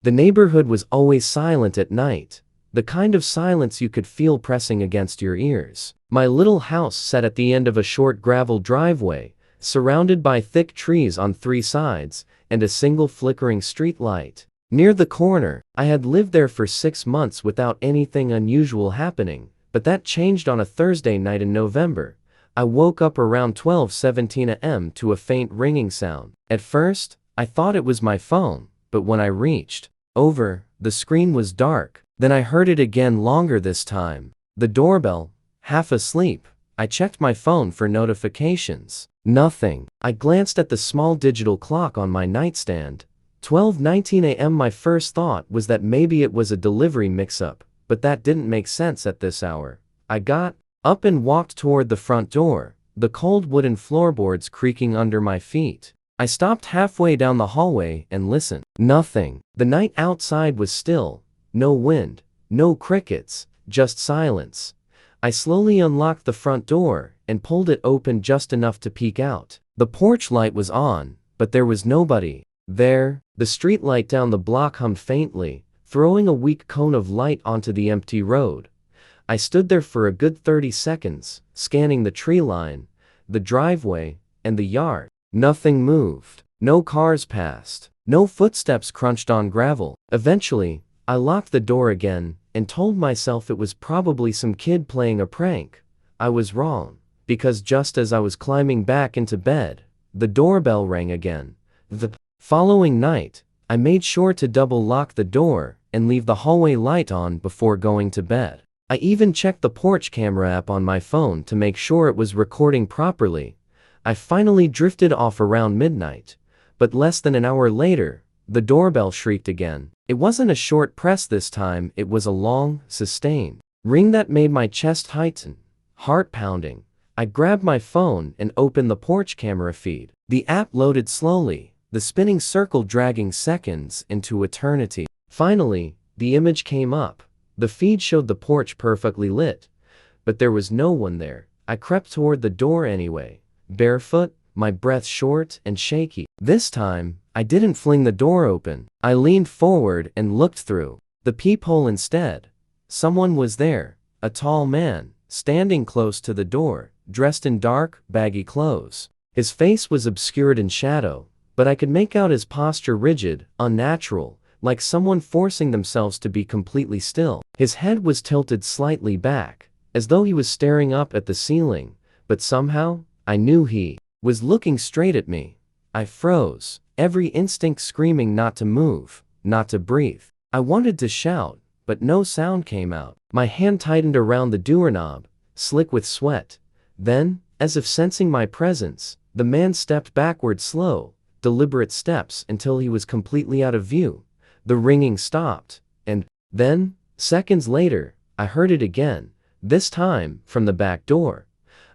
The neighborhood was always silent at night, the kind of silence you could feel pressing against your ears. My little house sat at the end of a short gravel driveway, surrounded by thick trees on 3 sides, and a single flickering street light. Near the corner, I had lived there for 6 months without anything unusual happening, but that changed on a Thursday night in November. I woke up around 12:17 a.m. to a faint ringing sound. At first, I thought it was my phone, but when I reached over, the screen was dark. Then I heard it again, longer this time. The doorbell. Half asleep, I checked my phone for notifications. Nothing. I glanced at the small digital clock on my nightstand. 12:19 a.m. My first thought was that maybe it was a delivery mix-up, but that didn't make sense at this hour. I got up and walked toward the front door, the cold wooden floorboards creaking under my feet. I stopped halfway down the hallway and listened. Nothing. The night outside was still. No wind, no crickets, just silence. I slowly unlocked the front door and pulled it open just enough to peek out. The porch light was on, but there was nobody there. The street light down the block hummed faintly, throwing a weak cone of light onto the empty road. I stood there for a good 30 seconds, scanning the tree line, the driveway, and the yard. Nothing moved. No cars passed. No footsteps crunched on gravel. Eventually, I locked the door again and told myself it was probably some kid playing a prank. I was wrong, because just as I was climbing back into bed, the doorbell rang again. The following night, I made sure to double lock the door and leave the hallway light on before going to bed. I even checked the porch camera app on my phone to make sure it was recording properly. I finally drifted off around midnight, but less than an hour later, the doorbell shrieked again. It wasn't a short press this time, it was a long, sustained ring that made my chest tighten, heart pounding. I grabbed my phone and opened the porch camera feed. The app loaded slowly, the spinning circle dragging seconds into eternity. Finally, the image came up. The feed showed the porch perfectly lit, but there was no one there. I crept toward the door anyway, barefoot, my breath short and shaky. This time, I didn't fling the door open. I leaned forward and looked through the peephole instead. Someone was there, a tall man, standing close to the door, dressed in dark, baggy clothes. His face was obscured in shadow, but I could make out his posture rigid, unnatural, like someone forcing themselves to be completely still. His head was tilted slightly back, as though he was staring up at the ceiling, but somehow, I knew he was looking straight at me. I froze, every instinct screaming not to move, not to breathe. I wanted to shout, but no sound came out. My hand tightened around the doorknob, slick with sweat. Then, as if sensing my presence, the man stepped backward, slow, deliberate steps until he was completely out of view. The ringing stopped, and then, seconds later, I heard it again, this time from the back door.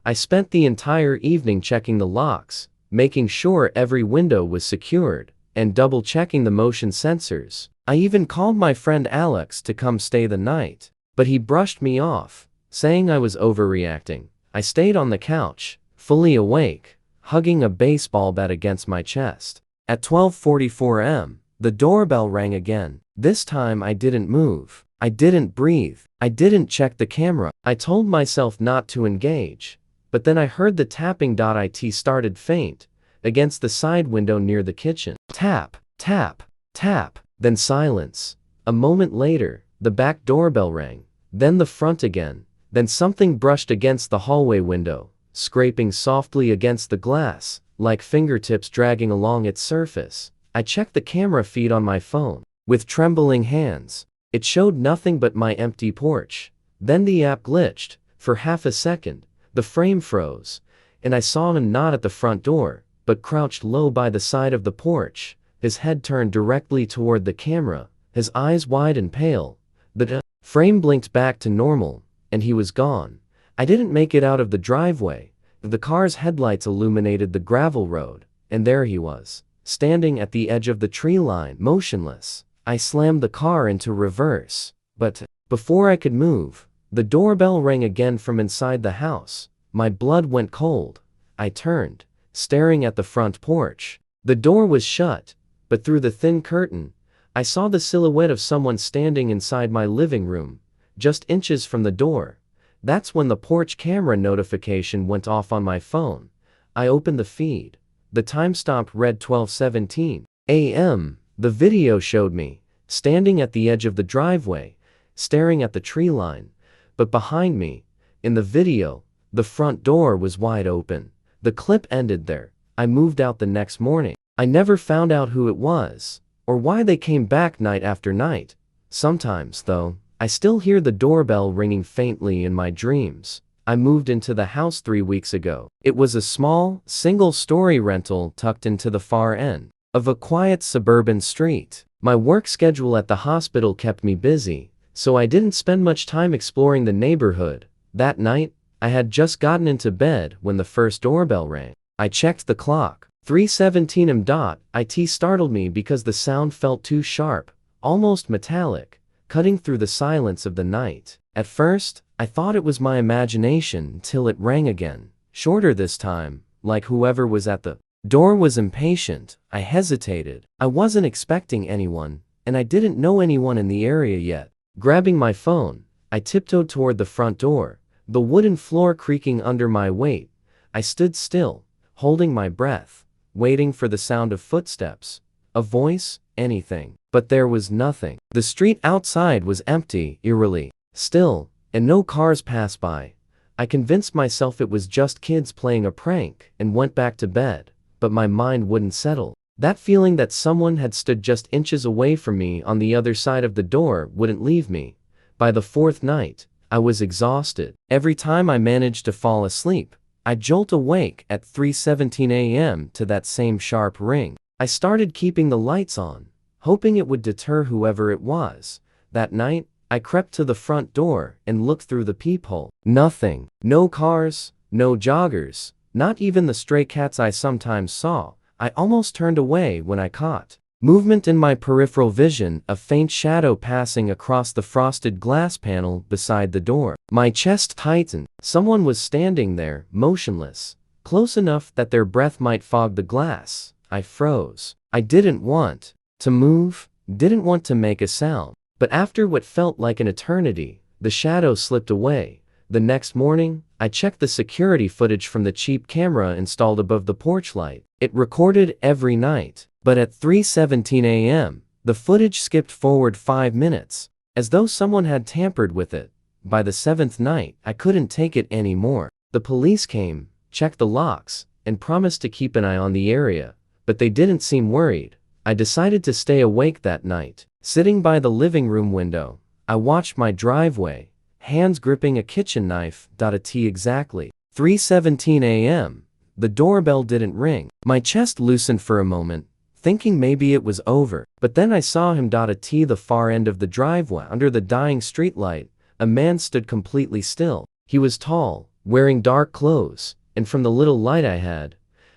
I spent the entire evening checking the locks, making sure every window was secured, and double-checking the motion sensors. I even called my friend Alex to come stay the night, but he brushed me off, saying I was overreacting. I stayed on the couch, fully awake, hugging a baseball bat against my chest. At 12:44 a.m., the doorbell rang again. This time I didn't move. I didn't breathe. I didn't check the camera. I told myself not to engage, but then I heard the tapping. It started faint, against the side window near the kitchen. Tap, tap, tap, then silence. A moment later, the back doorbell rang, then the front again, then something brushed against the hallway window, scraping softly against the glass, like fingertips dragging along its surface. I checked the camera feed on my phone. With trembling hands, it showed nothing but my empty porch. Then the app glitched. For half a second, the frame froze, and I saw him not at the front door, but crouched low by the side of the porch, his head turned directly toward the camera, his eyes wide and pale. The frame blinked back to normal, and he was gone. I didn't make it out of the driveway. The car's headlights illuminated the gravel road, and there he was, standing at the edge of the tree line, motionless. I slammed the car into reverse, but before I could move, the doorbell rang again from inside the house. My blood went cold. I turned, staring at the front porch. The door was shut, but through the thin curtain, I saw the silhouette of someone standing inside my living room, just inches from the door. That's when the porch camera notification went off on my phone. I opened the feed. The timestamp read 12:17 a.m. The video showed me, standing at the edge of the driveway, staring at the tree line. But behind me, in the video, the front door was wide open. The clip ended there. I moved out the next morning. I never found out who it was, or why they came back night after night. Sometimes, though, I still hear the doorbell ringing faintly in my dreams. I moved into the house 3 weeks ago. It was a small, single-story rental tucked into the far end of a quiet suburban street. My work schedule at the hospital kept me busy, so I didn't spend much time exploring the neighborhood. That night, I had just gotten into bed when the first doorbell rang. I checked the clock. 3:17 am. It startled me because the sound felt too sharp, almost metallic, cutting through the silence of the night. At first, I thought it was my imagination until it rang again, shorter this time, like whoever was at the door was impatient. I hesitated. I wasn't expecting anyone, and I didn't know anyone in the area yet. Grabbing my phone, I tiptoed toward the front door, the wooden floor creaking under my weight. I stood still, holding my breath, waiting for the sound of footsteps, a voice, anything. But there was nothing. The street outside was empty, eerily still, and no cars passed by. I convinced myself it was just kids playing a prank and went back to bed, but my mind wouldn't settle. That feeling that someone had stood just inches away from me on the other side of the door wouldn't leave me. By the fourth night, I was exhausted. Every time I managed to fall asleep, I'd jolt awake at 3:17 a.m. to that same sharp ring. I started keeping the lights on, hoping it would deter whoever it was. That night, I crept to the front door and looked through the peephole. Nothing. No cars, no joggers, not even the stray cats I sometimes saw. I almost turned away when I caught movement in my peripheral vision, a faint shadow passing across the frosted glass panel beside the door. My chest tightened. Someone was standing there, motionless, close enough that their breath might fog the glass. I froze. I didn't want to move, didn't want to make a sound. But after what felt like an eternity, the shadow slipped away. The next morning, I checked the security footage from the cheap camera installed above the porch light. It recorded every night. But at 3:17 a.m., the footage skipped forward 5 minutes, as though someone had tampered with it. By the 7th night, I couldn't take it anymore. The police came, checked the locks, and promised to keep an eye on the area, but they didn't seem worried. I decided to stay awake that night. Sitting by the living room window, I watched my driveway, hands gripping a kitchen knife. At exactly 3:17 a.m., the doorbell didn't ring. My chest loosened for a moment, thinking maybe it was over. But then I saw him. At the far end of the driveway, under the dying streetlight, a man stood completely still. He was tall, wearing dark clothes, and from the little light I had,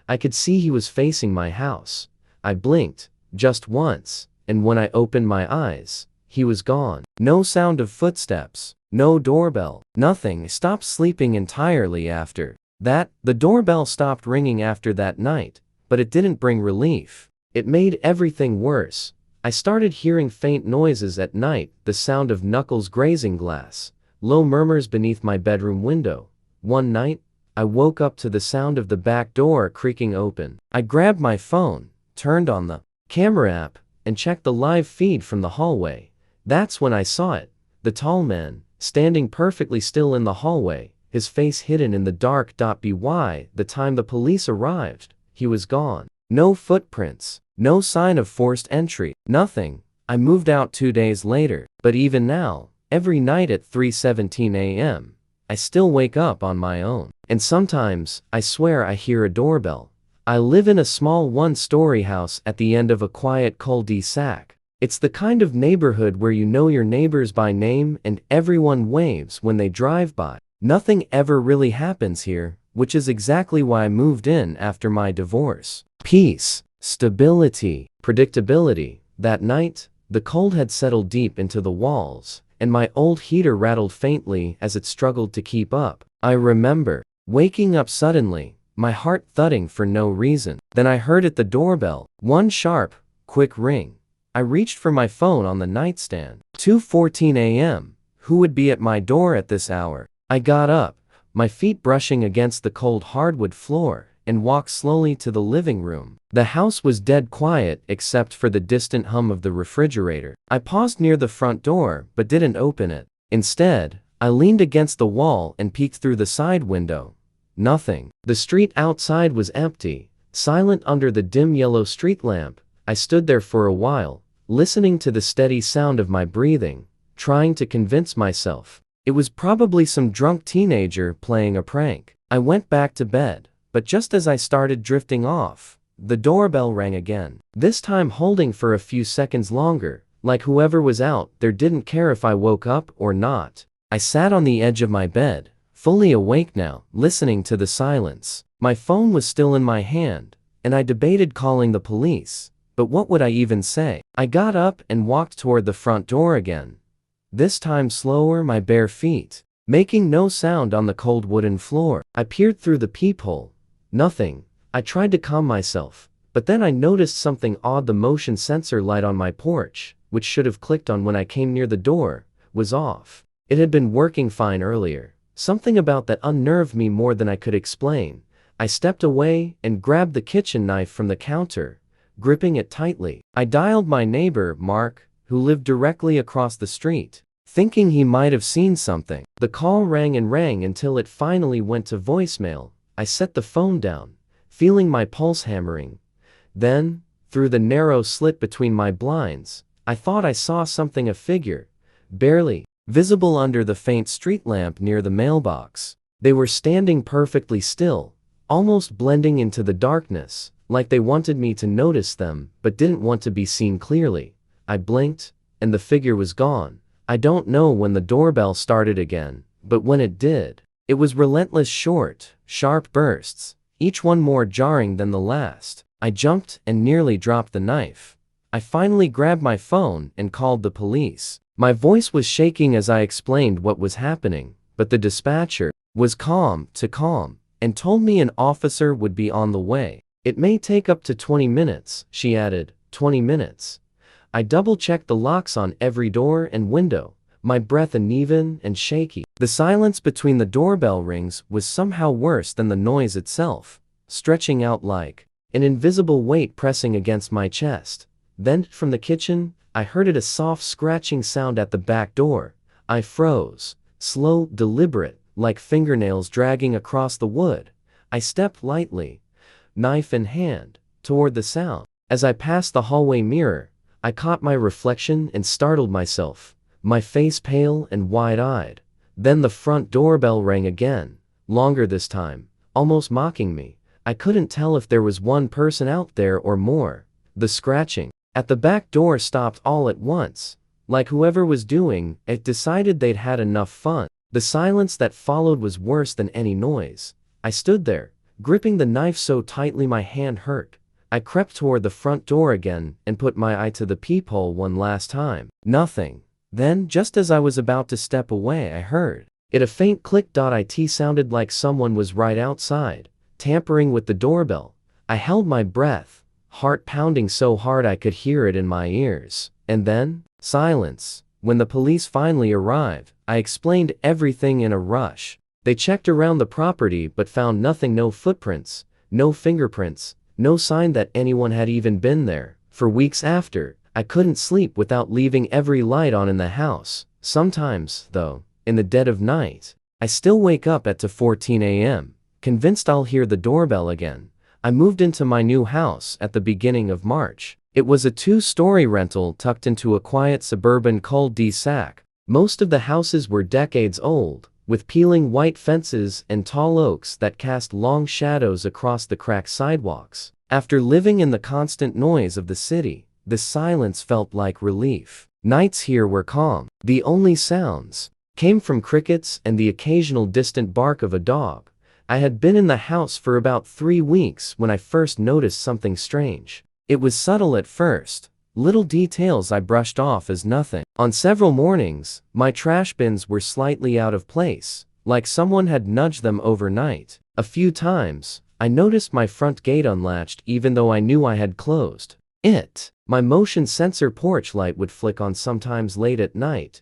I could see he was facing my house. I blinked, just once, and when I opened my eyes, he was gone. No sound of footsteps, no doorbell, nothing. I stopped sleeping entirely after that. The doorbell stopped ringing after that night, but it didn't bring relief. It made everything worse. I started hearing faint noises at night, the sound of knuckles grazing glass, low murmurs beneath my bedroom window. One night, I woke up to the sound of the back door creaking open. I grabbed my phone, turned on the camera app, and checked the live feed from the hallway. That's when I saw it. The tall man, standing perfectly still in the hallway, his face hidden in the dark. By the time the police arrived, he was gone. No footprints, no sign of forced entry, nothing. I moved out 2 days later, but even now, every night at 3:17 a.m., I still wake up on my own. And sometimes, I swear I hear a doorbell. I live in a small one-story house at the end of a quiet cul-de-sac. It's the kind of neighborhood where you know your neighbors by name and everyone waves when they drive by. Nothing ever really happens here, which is exactly why I moved in after my divorce. Peace, stability, predictability. That night, the cold had settled deep into the walls, and my old heater rattled faintly as it struggled to keep up. I remember waking up suddenly, my heart thudding for no reason. Then I heard at the doorbell, one sharp, quick ring. I reached for my phone on the nightstand. 2:14 a.m. Who would be at my door at this hour? I got up, my feet brushing against the cold hardwood floor, and walked slowly to the living room. The house was dead quiet except for the distant hum of the refrigerator. I paused near the front door but didn't open it. Instead, I leaned against the wall and peeked through the side window. Nothing. The street outside was empty, silent under the dim yellow street lamp. I stood there for a while, listening to the steady sound of my breathing, trying to convince myself it was probably some drunk teenager playing a prank. I went back to bed, but just as I started drifting off, the doorbell rang again, this time holding for a few seconds longer, like whoever was out there didn't care if I woke up or not. I sat on the edge of my bed, fully awake now, listening to the silence. My phone was still in my hand, and I debated calling the police, but what would I even say? I got up and walked toward the front door again. This time slower, my bare feet making no sound on the cold wooden floor. I peered through the peephole. Nothing. I tried to calm myself, but then I noticed something odd. The motion sensor light on my porch, which should have clicked on when I came near the door, was off. It had been working fine earlier. Something about that unnerved me more than I could explain. I stepped away and grabbed the kitchen knife from the counter, gripping it tightly. I dialed my neighbor, Mark, who lived directly across the street, thinking he might have seen something. The call rang and rang until it finally went to voicemail. I set the phone down, feeling my pulse hammering. Then, through the narrow slit between my blinds, I thought I saw something, a figure, barely visible under the faint street lamp near the mailbox. They were standing perfectly still, almost blending into the darkness, like they wanted me to notice them but didn't want to be seen clearly. I blinked, and the figure was gone. I don't know when the doorbell started again, but when it did, it was relentless, short, sharp bursts, each one more jarring than the last. I jumped and nearly dropped the knife. I finally grabbed my phone and called the police. My voice was shaking as I explained what was happening, but the dispatcher was calm and told me an officer would be on the way. It may take up to 20 minutes, she added. 20 minutes. I double-checked the locks on every door and window, my breath uneven and shaky. The silence between the doorbell rings was somehow worse than the noise itself, stretching out like an invisible weight pressing against my chest. Then, from the kitchen, I heard a soft scratching sound at the back door. I froze, slow, deliberate, like fingernails dragging across the wood. I stepped lightly, knife in hand, toward the sound. As I passed the hallway mirror, I caught my reflection and startled myself, my face pale and wide-eyed. Then the front doorbell rang again, longer this time, almost mocking me. I couldn't tell if there was one person out there or more. The scratching at the back door stopped all at once, like whoever was doing it decided they'd had enough fun. The silence that followed was worse than any noise. I stood there, gripping the knife so tightly my hand hurt. I crept toward the front door again and put my eye to the peephole one last time. Nothing. Then, just as I was about to step away, I heard it, a faint click. It sounded like someone was right outside, tampering with the doorbell. I held my breath, heart pounding so hard I could hear it in my ears. And then, silence. When the police finally arrived, I explained everything in a rush. They checked around the property but found nothing. No footprints, no fingerprints, no sign that anyone had even been there. For weeks after, I couldn't sleep without leaving every light on in the house. Sometimes, though, in the dead of night, I still wake up at 2:14 a.m., convinced I'll hear the doorbell again. I moved into my new house at the beginning of March. It was a 2-story rental tucked into a quiet suburban cul-de-sac. Most of the houses were decades old, with peeling white fences and tall oaks that cast long shadows across the cracked sidewalks. After living in the constant noise of the city, the silence felt like relief. Nights here were calm. The only sounds came from crickets and the occasional distant bark of a dog. I had been in the house for about 3 weeks when I first noticed something strange. It was subtle at first, little details I brushed off as nothing. On several mornings, my trash bins were slightly out of place, like someone had nudged them overnight. A few times, I noticed my front gate unlatched even though I knew I had closed. it. My motion sensor porch light would flick on sometimes late at night,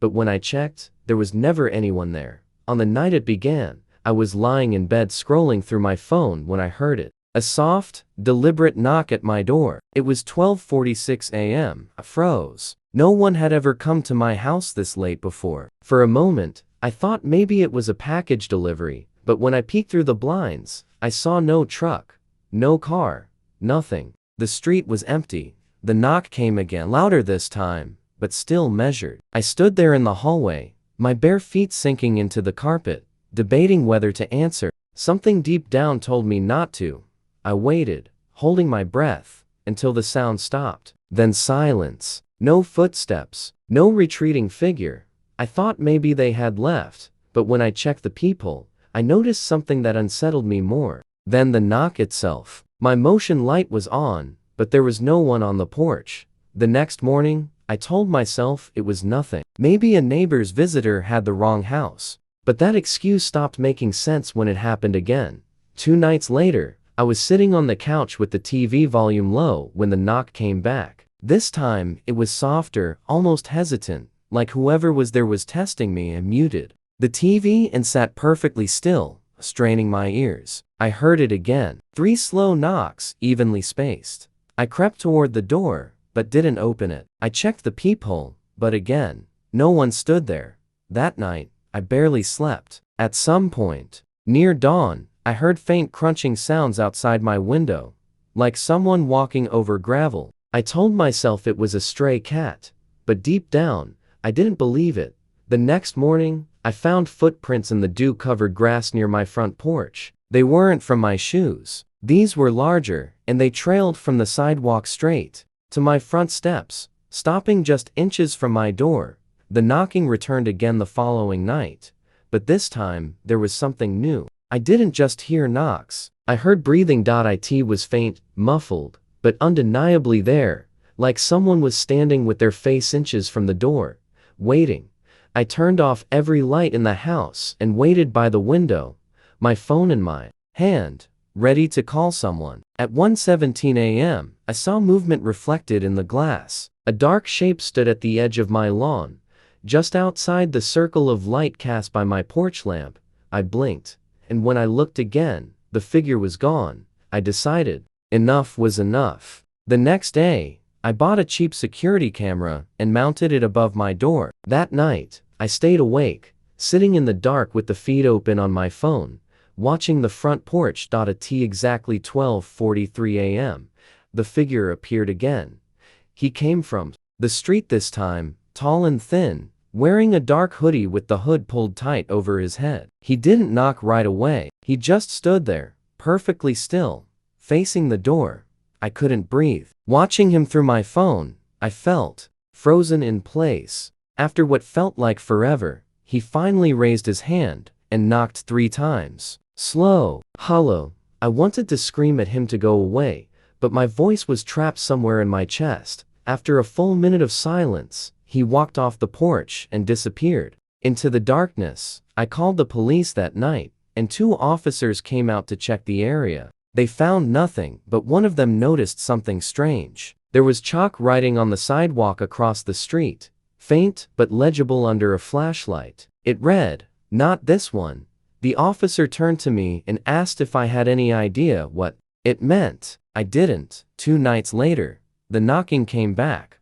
but when I checked, there was never anyone there. On the night it began, I was lying in bed scrolling through my phone when I heard it. A soft, deliberate knock at my door. It was 12:46 a.m. I froze. No one had ever come to my house this late before. For a moment, I thought maybe it was a package delivery, but when I peeked through the blinds, I saw no truck, no car, nothing. The street was empty. The knock came again, louder this time, but still measured. I stood there in the hallway, my bare feet sinking into the carpet, debating whether to answer. Something deep down told me not to. I waited, holding my breath, until the sound stopped. Then silence. No footsteps, no retreating figure. I thought maybe they had left, but when I checked the peephole, I noticed something that unsettled me more than the knock itself. My motion light was on, but there was no one on the porch. The next morning, I told myself it was nothing. Maybe a neighbor's visitor had the wrong house. But that excuse stopped making sense when it happened again. 2 nights later, I was sitting on the couch with the TV volume low when the knock came back. This time, it was softer, almost hesitant, like whoever was there was testing me and muted the TV and sat perfectly still, straining my ears. I heard it again. 3 slow knocks, evenly spaced. I crept toward the door, but didn't open it. I checked the peephole, but again, no one stood there. That night, I barely slept. At some point, near dawn, I heard faint crunching sounds outside my window, like someone walking over gravel. I told myself it was a stray cat, but deep down, I didn't believe it. The next morning, I found footprints in the dew-covered grass near my front porch. They weren't from my shoes. These were larger, and they trailed from the sidewalk straight to my front steps, stopping just inches from my door. The knocking returned again the following night, but this time, there was something new. I didn't just hear knocks. I heard breathing. It was faint, muffled, but undeniably there, like someone was standing with their face inches from the door, waiting. I turned off every light in the house and waited by the window, my phone in my hand, ready to call someone. At 1:17 a.m., I saw movement reflected in the glass. A dark shape stood at the edge of my lawn, just outside the circle of light cast by my porch lamp. I blinked, and when I looked again, the figure was gone. I decided enough was enough. The next day, I bought a cheap security camera and mounted it above my door. That night, I stayed awake, sitting in the dark with the feed open on my phone, watching the front porch. At exactly 12:43 a.m., the figure appeared again. He came from the street this time, tall and thin, wearing a dark hoodie with the hood pulled tight over his head. He didn't knock right away. He just stood there, perfectly still, facing the door. I couldn't breathe. Watching him through my phone, I felt frozen in place. After what felt like forever, he finally raised his hand and knocked 3 times. Slow, hollow. I wanted to scream at him to go away, but my voice was trapped somewhere in my chest. After a full minute of silence, he walked off the porch and disappeared into the darkness. I called the police that night, and 2 officers came out to check the area. They found nothing, but one of them noticed something strange. There was chalk writing on the sidewalk across the street, faint but legible under a flashlight. It read, "Not this one." The officer turned to me and asked if I had any idea what it meant. I didn't. 2 nights later, the knocking came back,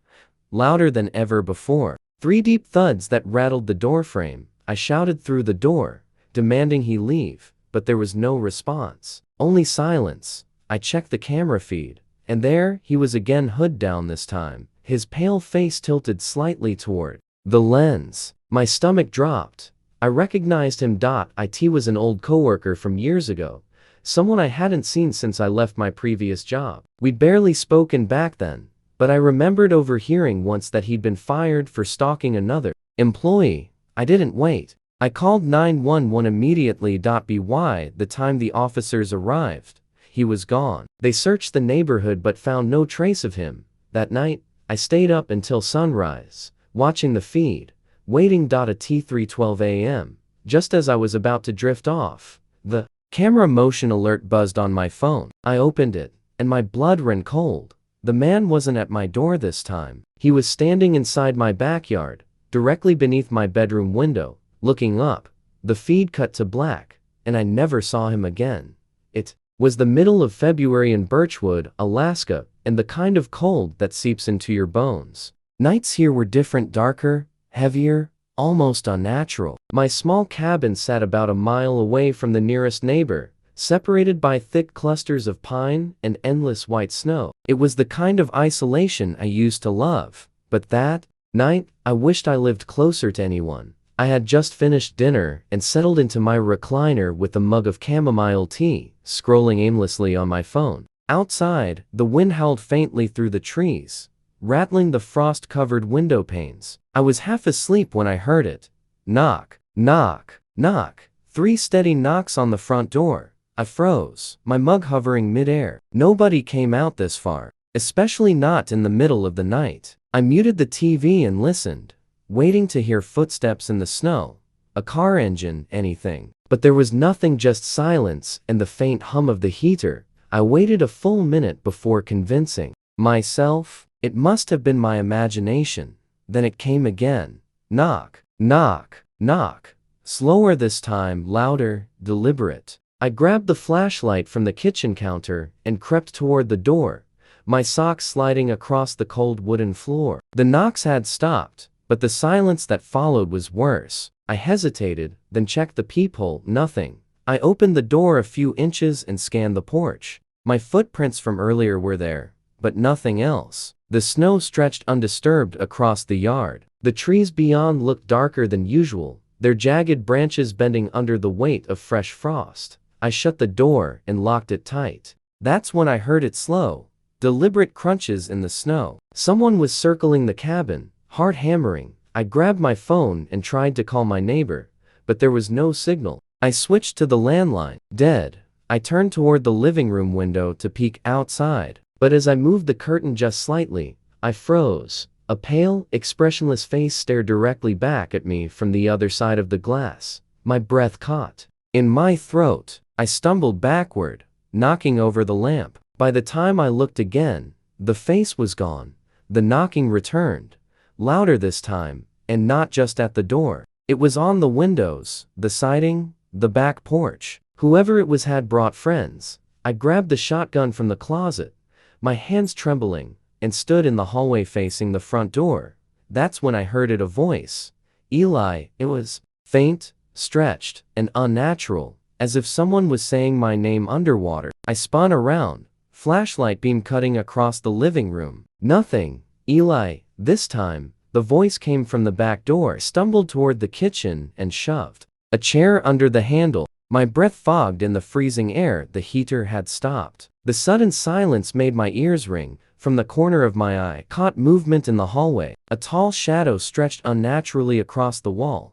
louder than ever before. 3 deep thuds that rattled the doorframe. I shouted through the door, demanding he leave, but there was no response. Only silence. I checked the camera feed, and there he was again, hood down this time, his pale face tilted slightly toward the lens. My stomach dropped. I recognized him. It was an old coworker from years ago, someone I hadn't seen since I left my previous job. We'd barely spoken back then, but I remembered overhearing once that he'd been fired for stalking another employee. I didn't wait. I called 911 immediately. By the time the officers arrived, he was gone. They searched the neighborhood but found no trace of him. That night, I stayed up until sunrise, watching the feed, waiting. At 3:12 a.m., just as I was about to drift off, the camera motion alert buzzed on my phone. I opened it, and my blood ran cold. The man wasn't at my door this time. He was standing inside my backyard, directly beneath my bedroom window, looking up. The feed cut to black, and I never saw him again. It was the middle of February in Birchwood, Alaska, and the kind of cold that seeps into your bones. Nights here were different, darker, heavier, almost unnatural. My small cabin sat about a mile away from the nearest neighbor, separated by thick clusters of pine and endless white snow. It was the kind of isolation I used to love, but that night, I wished I lived closer to anyone. I had just finished dinner and settled into my recliner with a mug of chamomile tea, scrolling aimlessly on my phone. Outside, the wind howled faintly through the trees, rattling the frost-covered window panes. I was half asleep when I heard it. Knock, knock, knock. 3 steady knocks on the front door. I froze, my mug hovering mid-air. Nobody came out this far, especially not in the middle of the night. I muted the TV and listened, waiting to hear footsteps in the snow, a car engine, anything. But there was nothing, just silence and the faint hum of the heater. I waited a full minute before convincing myself it must have been my imagination. Then it came again. Knock, knock, knock. Slower this time, louder, deliberate. I grabbed the flashlight from the kitchen counter and crept toward the door, my socks sliding across the cold wooden floor. The knocks had stopped, but the silence that followed was worse. I hesitated, then checked the peephole. Nothing. I opened the door a few inches and scanned the porch. My footprints from earlier were there, but nothing else. The snow stretched undisturbed across the yard. The trees beyond looked darker than usual, their jagged branches bending under the weight of fresh frost. I shut the door and locked it tight. That's when I heard its slow, deliberate crunches in the snow. Someone was circling the cabin, hard hammering. I grabbed my phone and tried to call my neighbor, but there was no signal. I switched to the landline. Dead. I turned toward the living room window to peek outside, but as I moved the curtain just slightly, I froze. A pale, expressionless face stared directly back at me from the other side of the glass. My breath caught in my throat. I stumbled backward, knocking over the lamp. By the time I looked again, the face was gone. The knocking returned, louder this time, and not just at the door. It was on the windows, the siding, the back porch. Whoever it was had brought friends. I grabbed the shotgun from the closet, my hands trembling, and stood in the hallway facing the front door. That's when I heard it, a voice. Eli. It was faint, stretched, and unnatural, as if someone was saying my name underwater. I spun around, flashlight beam cutting across the living room. Nothing. Eli. This time, the voice came from the back door. I stumbled toward the kitchen and shoved a chair under the handle. My breath fogged in the freezing air. The heater had stopped. The sudden silence made my ears ring. From the corner of my eye, caught movement in the hallway. A tall shadow stretched unnaturally across the wall,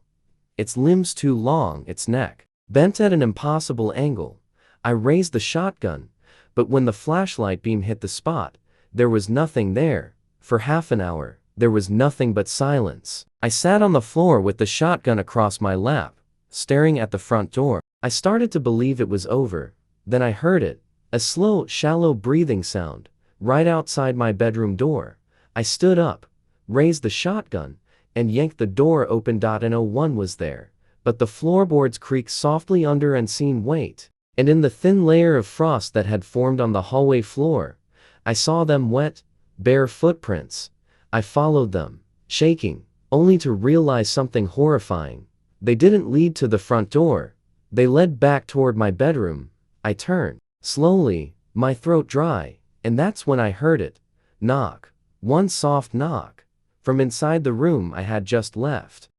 its limbs too long, its neck bent at an impossible angle. I raised the shotgun, but when the flashlight beam hit the spot, there was nothing there. For half an hour, there was nothing but silence. I sat on the floor with the shotgun across my lap, staring at the front door. I started to believe it was over. Then I heard it, a slow, shallow breathing sound, right outside my bedroom door. I stood up, raised the shotgun, and yanked the door open. No one was there, but the floorboards creaked softly under unseen weight, and in the thin layer of frost that had formed on the hallway floor, I saw them wet, bare footprints. I followed them, shaking, only to realize something horrifying. They didn't lead to the front door. They led back toward my bedroom. I turned, slowly, my throat dry, and that's when I heard it. Knock. One soft knock. From inside the room I had just left.